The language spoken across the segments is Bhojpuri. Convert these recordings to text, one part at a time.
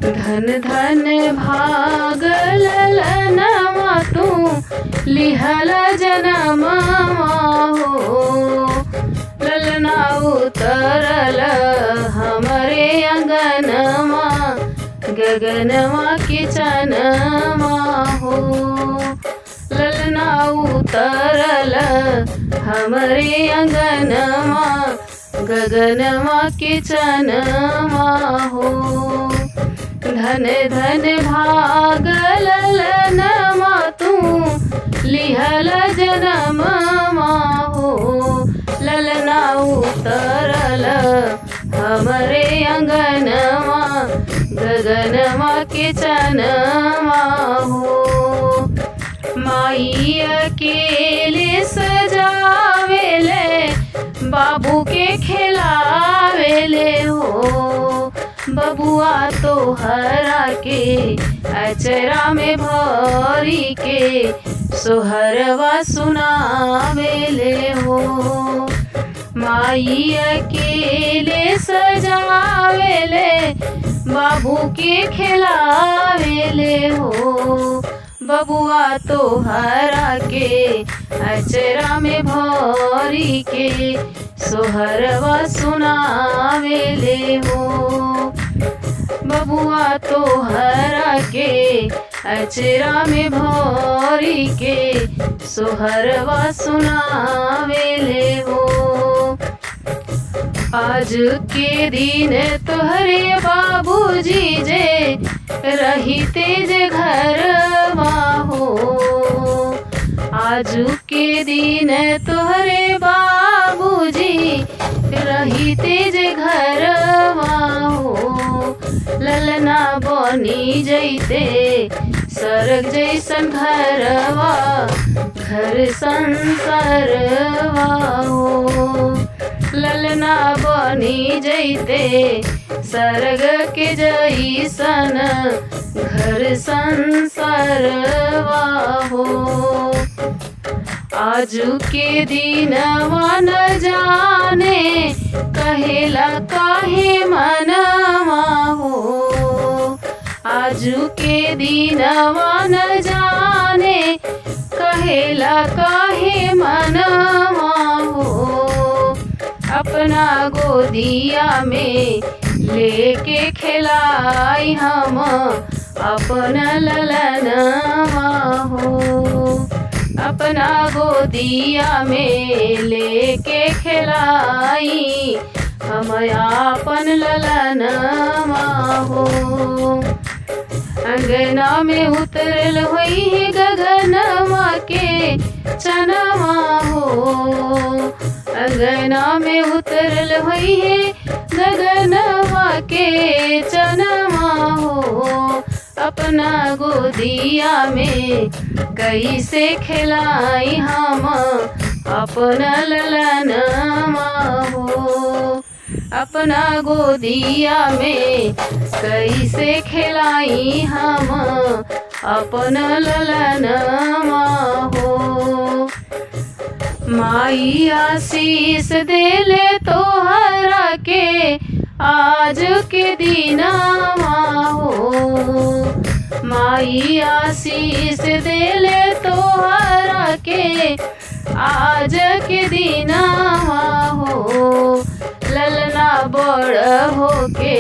धन धन भाग ललनवा तू लिहल जनमवा हो। ललना उतरल हमरे अंगनवा गगनवा के चनवा हो। ललना उतरल हमरे अंगनवा गगनवा के चनवा हो। धन धन भाग ललनवा तू लिहल जनमवा हो। ललना उतरल हमरे अंगनवा गगनवा के चनवा हो। माई अकेले सजावेले बाबू के खिलावेले हो। बबुआ तो हरा के अचरा में भरी के सोहरवा सुनावेले हो। माई अकेले सजावेले बाबू के खिलावेले हो। बबुआ तो हरा के अचरा में भरी के सोहरवा सुनावेले हो। बबुआ तो हरा के अचरा में भरी के सोहरवा सुनावेले हो। आज के दिन तोहरे बाबूजी जे रहिते जे घरवा हो। आज के दिन तोहरे बाबूजी रहिते जे घरवा हो। ललना बनी जैते सरग जैसन घरवा घर संसारवा हो। ललना बनी जैते सरग के जैसन घर संसारवा हो। आजू के दिनवा न जाने कहेला काहे मनवा हो। आजू के दिनवा न जाने कहेला काहे मनवा हो। अपना गोदिया में लेके खिलाई हम अपना ललनवा हो। अपना गोदिया में लेके खिलाई हम अपन ललनवा हो। अंगना में उतरल हुई गगनवा के चनवा हो। अंगना में उतरल हुई गगनवा के चनवा हो। अपना गोदिया में कैसे खिलाई हम अपना ललनवा हो। अपना गोदिया में कैसे खिलाई हम अपना ललनवा हो। माई आशीष देले तोहरा के आज के दिनवा हो। माई आशीष देले तोहरा के आज के दिनवा हो। ललना बड़ होके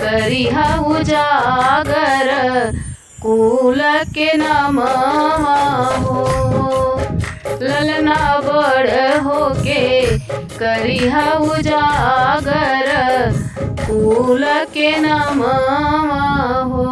करिहा उजागर कुल के नामवा हो। ललना बड़ होके करिहा उजागर कुल के नामवा हो।